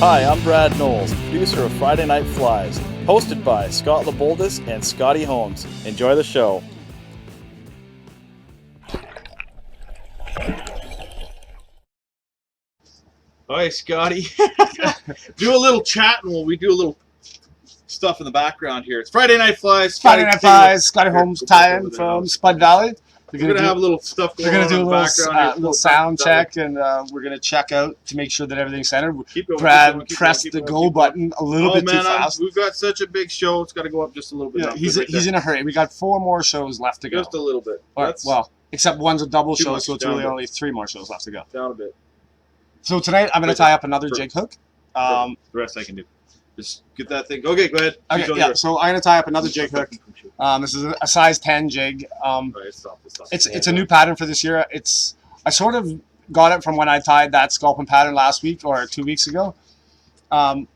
Hi, I'm Brad Knowles, producer of Friday Night Flies, hosted by Scott LeBoldus and Scotty Holmes. Enjoy the show. Hi, Scotty. Do a little chat and we do a little stuff in the background here. It's Friday Night Flies. Friday Night Flies, Scotty Holmes tie-in from Spud Valley. We're going to have a little stuff going on. We're going to do in a the background here. little sound check, and we're going to check out to make sure that everything's centered. Going, Brad pressed the go button a little bit too fast. We've got such a big show. It's got to go up just a little bit. Yeah, he's in a hurry. We got 4 more shows left to go. Just a little bit. Well, except one's a double show, so it's really only 3 more shows left to go. Down a bit. So tonight I'm going to tie up another jig hook. The rest I can do. Just get that thing. Okay, go ahead. Okay, yeah. So I'm going to tie up another jig hook. This is a size 10 jig. It's a new pattern for this year. I sort of got it from when I tied that sculpin pattern last week or 2 weeks ago. I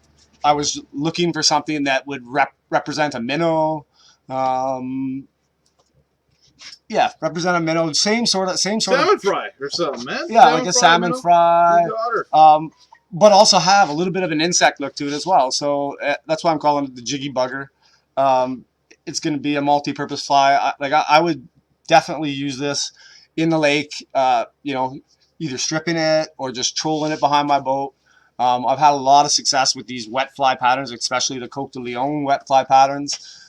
was looking for something that would represent a minnow. Yeah, represent a minnow. Same sort of salmon fry or something, man. Yeah, like a salmon fry. But also have a little bit of an insect look to it as well. So that's why I'm calling it the Jiggy bugger. It's going to be a multi-purpose fly. I would definitely use this in the lake. Either stripping it or just trolling it behind my boat. I've had a lot of success with these wet fly patterns, especially the Coq de Leon wet fly patterns.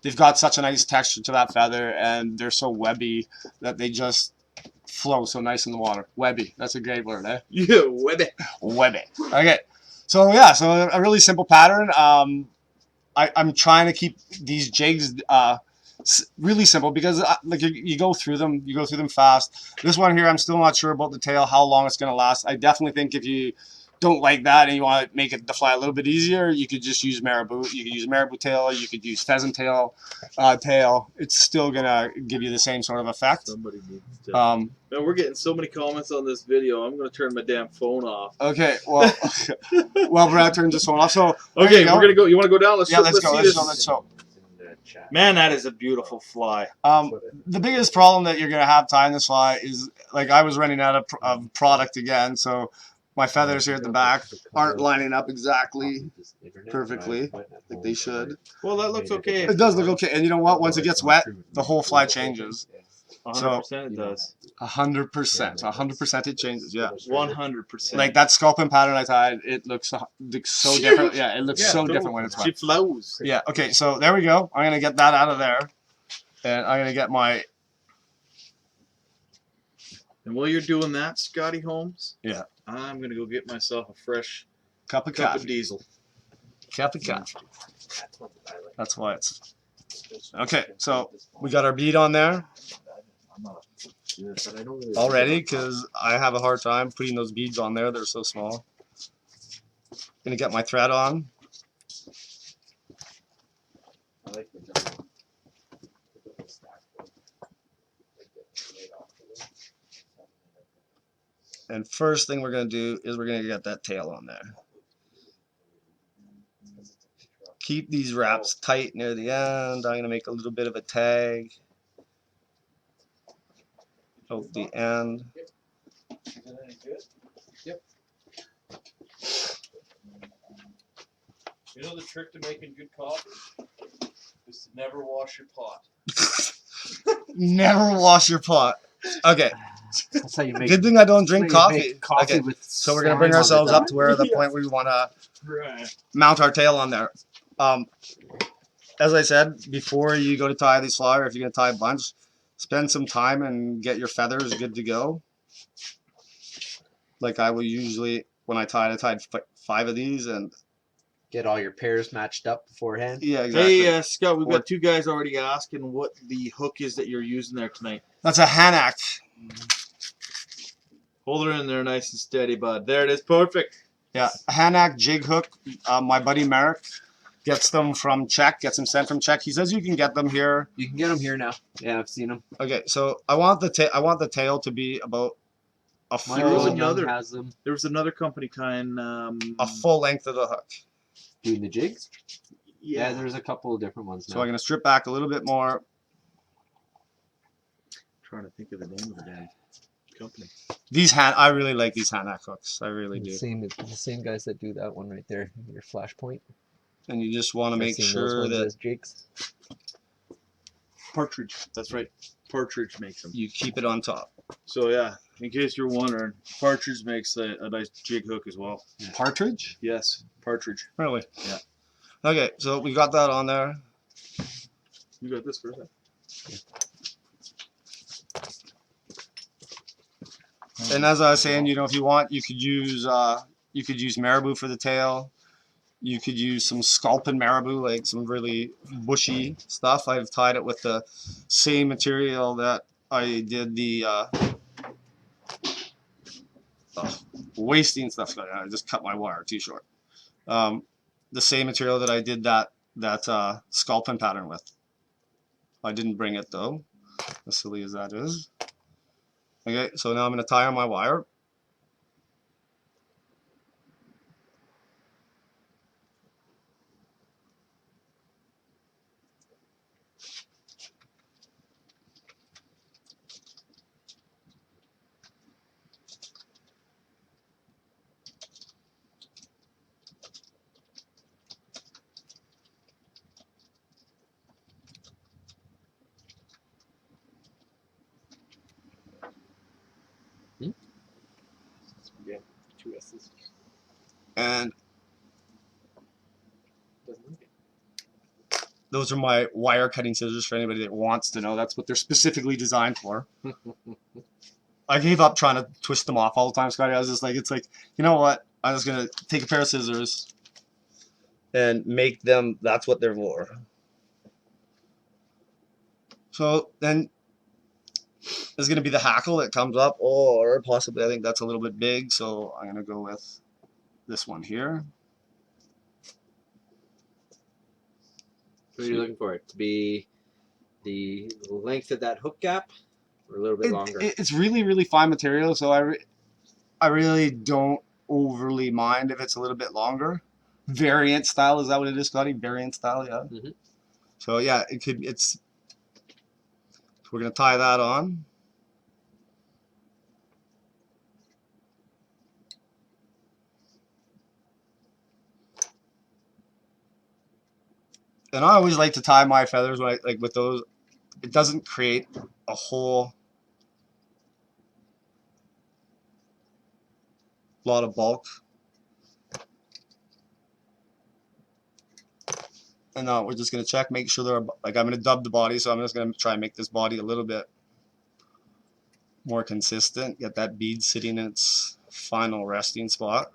They've got such a nice texture to that feather, and they're so webby that they just flow so nice in the water. Webby. That's a great word, eh? Yeah, webby. Webby. Okay. So yeah, so a really simple pattern. I'm trying to keep these jigs really simple because you go through them fast. This one here, I'm still not sure about the tail, how long it's going to last. I definitely think if you don't like that and you want to make the fly a little bit easier, you could just use marabou. You could use marabou tail, you could use pheasant tail. It's still gonna give you the same sort of effect. Somebody needs to. Man, we're getting so many comments on this video. I'm gonna turn my damn phone off. Okay, well, Brad turned his phone off. So okay, we're gonna go. You want to go down? Let's go. Let's go. Man, that is a beautiful fly. The biggest problem that you're gonna have tying this fly is I was running out of product again, so my feathers here at the back aren't lining up exactly perfectly like they should. Well, that looks okay. It does look okay. And you know what? Once it gets wet, the whole fly changes. 100% it does. 100%. 100% it changes, yeah. 100%. Like that sculpin pattern I tied, it looks so different. Yeah, it looks so different when it's wet. She flows. Yeah, okay, so there we go. I'm going to get that out of there. And I'm going to get my... And while you're doing that, Scotty Holmes, yeah, I'm going to go get myself a fresh cup of diesel. Cup of coffee. That's why it's... Okay, so we got our bead on there already because I have a hard time putting those beads on there. They're so small. Going to get my thread on. And first thing we're going to do is we're going to get that tail on there. Keep these wraps tight near the end. I'm going to make a little bit of a tag out the end. Yep. You know the trick to making good coffee is to never wash your pot. Never wash your pot. Okay. That's how you make. Good thing I don't drink coffee. Okay. So we're gonna bring ourselves up to where the point where we want to mount our tail on there. As I said before, you go to tie this fly, or if you're gonna tie a bunch, spend some time and get your feathers good to go. Like I will usually when I tied 5 of these and get all your pairs matched up beforehand. Yeah, exactly. Hey, Scott, we've got 2 guys already asking what the hook is that you're using there tonight. That's a hanak. Hold her in there nice and steady, bud. There it is. Perfect. Yeah, a hanak jig hook. My buddy Merrick gets them from Czech. Gets them sent from Czech. He says you can get them here. You can get them here now. Yeah, I've seen them. Okay, so I want the tail to be about a full. There was another company tying a full length of the hook. Doing the jigs? Yeah, there's a couple of different ones now. So I'm going to strip back a little bit more. Trying to think of the name of the guy. company. I really like these hand hack hooks. I really do. The same guys that do that one right there, your flash point. And you just want to I've make seen those sure ones that as jigs. Partridge. That's right. Partridge makes them. you keep it on top. So yeah, in case you're wondering, Partridge makes a nice jig hook as well. Partridge? Yes, Partridge. Really? Yeah. Okay, so we got that on there. You got this first. And as I was saying, if you want, you could use marabou for the tail. You could use some sculpin marabou, like some really bushy stuff. I've tied it with the same material that I did the wasting stuff. I just cut my wire too short. The same material that I did that sculpin pattern with. I didn't bring it though, as silly as that is. Okay, so now I'm going to tie on my wire. Yeah, 2 S's. And Doesn't like it. those are my wire cutting scissors for anybody that wants to know. That's what they're specifically designed for. I gave up trying to twist them off all the time, Scotty. I was just like, it's like, you know what? I'm just going to take a pair of scissors and make them, that's what they're for. So then there's going to be the hackle that comes up, or possibly I think that's a little bit big, so I'm going to go with this one here. What are you looking for? It to be the length of that hook gap, or a little bit longer? It's really, really fine material, so I really don't overly mind if it's a little bit longer. Variant style, is that what it is, Scotty? Variant style, yeah. Mm-hmm. So yeah, we're gonna tie that on. And I always like to tie my feathers when like with those. It doesn't create a whole lot of bulk. And now we're just gonna check, make sure they're like, I'm gonna dub the body, so I'm just gonna try and make this body a little bit more consistent. Get that bead sitting in its final resting spot.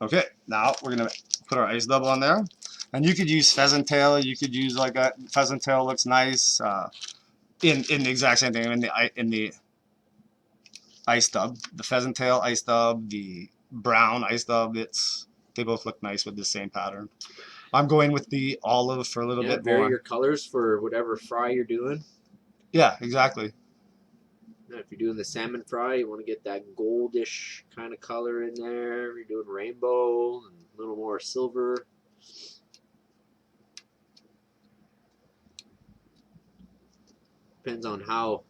Okay, now we're gonna put our ice dub on there, and you could use pheasant tail. You could use like a pheasant tail, looks nice. In the exact same thing in the ice dub, the pheasant tail ice dub, the brown ice dub. They both look nice with the same pattern. I'm going with the olive for a little bit vary more. your colors for whatever fry you're doing. Yeah, exactly. Now, if you're doing the salmon fry, you want to get that goldish kind of color in there. If you're doing rainbow and a little more silver. Depends on how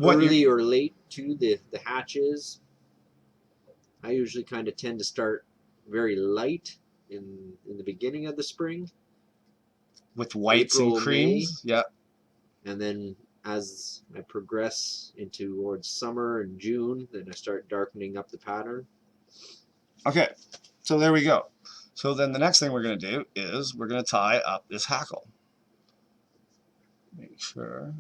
early or late to the hatch is. I usually kind of tend to start very light in the beginning of the spring. With whites April, and creams. May. Yeah. And then as I progress towards summer and June, then I start darkening up the pattern. Okay, so there we go. So then the next thing we're going to do is we're going to tie up this hackle. Make sure.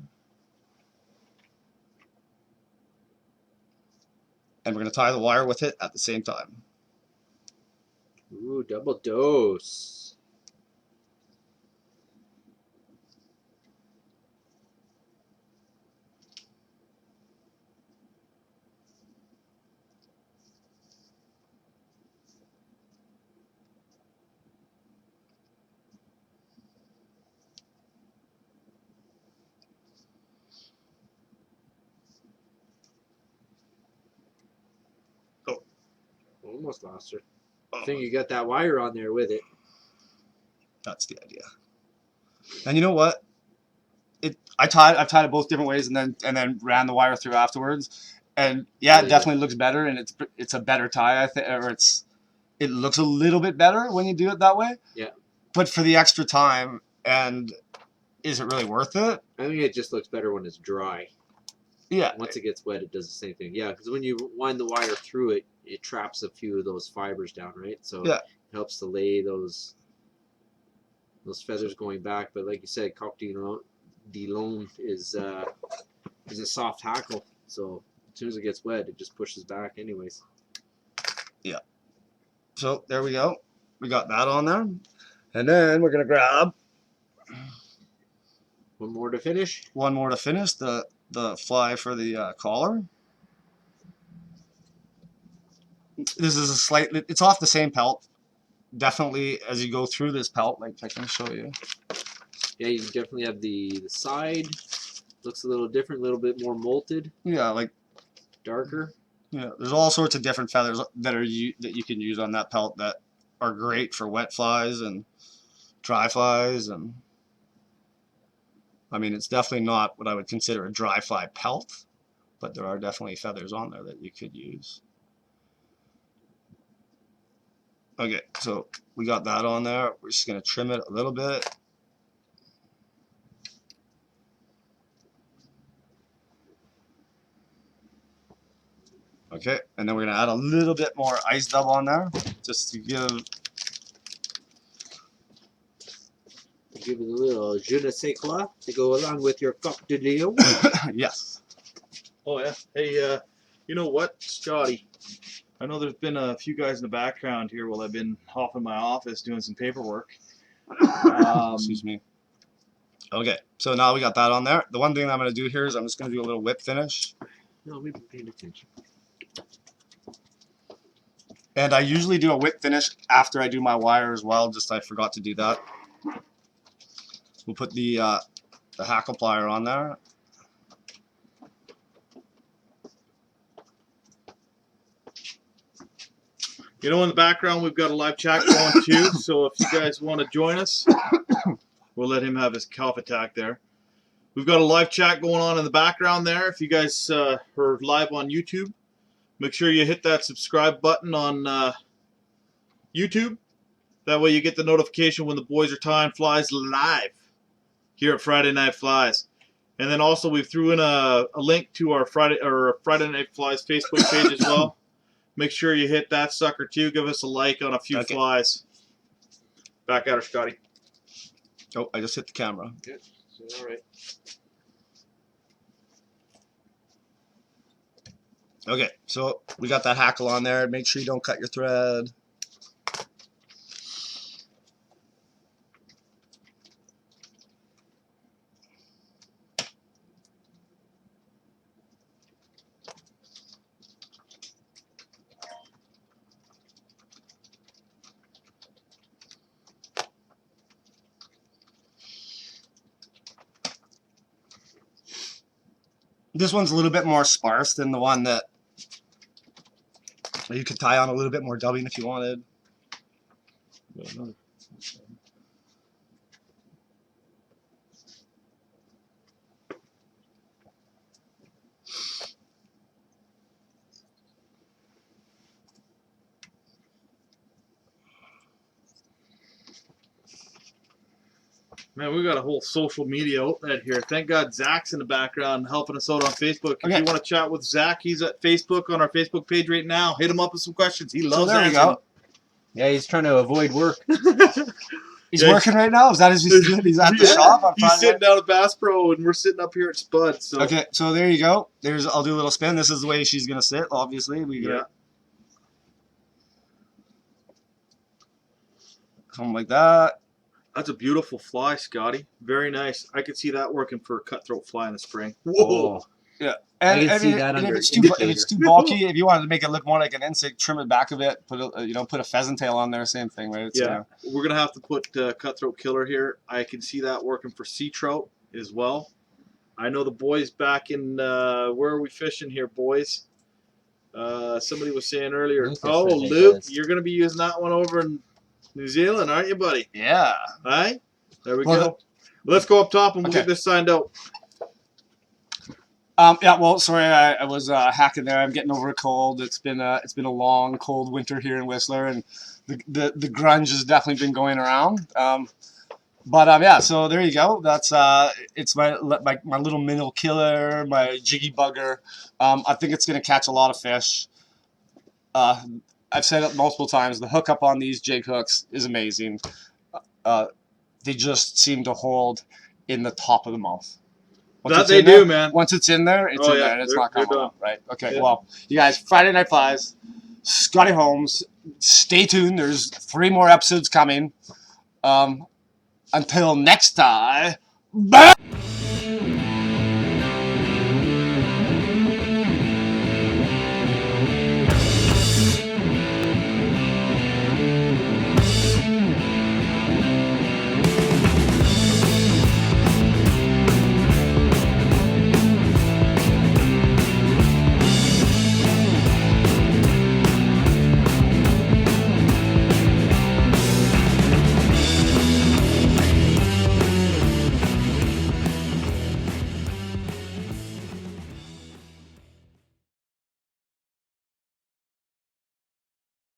And we're going to tie the wire with it at the same time. Ooh, double dose. Oh. Almost lost her. I think you got that wire on there with it. That's the idea. And you know what? I've tied it both different ways and then ran the wire through afterwards. And yeah, Really it definitely looks better, and it's a better tie, I think, or it looks a little bit better when you do it that way. Yeah. But for the extra time, and is it really worth it? I think it just looks better when it's dry. Yeah. Once it gets wet, it does the same thing. Yeah, because when you wind the wire through it, it traps a few of those fibers down, right? So Yeah. it helps to lay those feathers going back. But like you said, Coq de Lone is a soft hackle. So as soon as it gets wet, it just pushes back anyways. Yeah. So there we go. We got that on there. And then we're going to grab One more to finish. one more to finish, the fly for the collar. This is it's off the same pelt. Definitely, as you go through this pelt, like I can show you. Yeah, you definitely have the side. Looks a little different, a little bit more molted. Yeah, like darker. Yeah, there's all sorts of different feathers that you can use on that pelt that are great for wet flies and dry flies, and I mean it's definitely not what I would consider a dry fly pelt, but there are definitely feathers on there that you could use. Okay, so we got that on there. We're just going to trim it a little bit. Okay, and then we're going to add a little bit more ice dub on there, just to give it a little je ne sais quoi to go along with your Coq de Lion. Yes. Oh yeah. Hey, you know what, Scotty? I know there's been a few guys in the background here while I've been off in my office doing some paperwork. Excuse me. Okay, so now we got that on there. The one thing I'm going to do here is I'm just going to do a little whip finish. No, we've been paying attention. And I usually do a whip finish after I do my wire as well, just I forgot to do that. We'll put the hackle plier on there. You know, in the background, we've got a live chat going too, so if you guys want to join us, we'll let him have his cough attack there. We've got a live chat going on in the background there. If you guys are live on YouTube, make sure you hit that subscribe button on YouTube. That way you get the notification when the boys are tying flies live here at Friday Night Flies. And then also we threw in a link to our Friday Night Flies Facebook page as well. Make sure you hit that sucker too. Give us a like on a few flies. Back at her, Scotty. Oh, I just hit the camera. Good. All right. Okay, so we got that hackle on there. Make sure you don't cut your thread. This one's a little bit more sparse than the one that you could tie on a little bit more dubbing if you wanted. Man, we got a whole social media outlet here. Thank God Zach's in the background helping us out on Facebook. If you want to chat with Zach, he's at Facebook on our Facebook page right now. Hit him up with some questions. He loves there we go. Yeah, he's trying to avoid work. He's working right now? Is that his doing? He's at the shop on Friday? He's sitting down at Bass Pro, and we're sitting up here at Spud. So. Okay, so there you go. I'll do a little spin. This is the way she's going to sit, obviously. Something like that. That's a beautiful fly, Scotty. Very nice. I could see that working for a cutthroat fly in the spring. Whoa. Oh. Yeah. And if it's too bulky, if you wanted to make it look more like an insect, trim it back a bit. Put a pheasant tail on there. Same thing, right? Yeah. We're gonna have to put cutthroat killer here. I can see that working for sea trout as well. I know the boys back in where are we fishing here, boys? Somebody was saying earlier. Lucas Oh, said he Luke, does. you're going to be using that one over in New Zealand, aren't you, buddy? Yeah. All right. There we Well, go. Let's go up top and we'll Okay. get this signed out. Yeah. Well, sorry, I was hacking there. I'm getting over a cold. It's been a long, cold winter here in Whistler, and the grunge has definitely been going around. But yeah. So there you go. That's it's my little minnow killer, my jiggy bugger. I think it's gonna catch a lot of fish. I've said it multiple times. The hookup on these jig hooks is amazing. They just seem to hold in the top of the mouth. Once That it's they in do, there, man. Once it's in there, it's Oh, in yeah, there, and it's they're- not coming they're out, right? Okay, Yeah. well, you guys, Friday Night Flies, Scotty Holmes, stay tuned. There's 3 more episodes coming. Until next time, bye!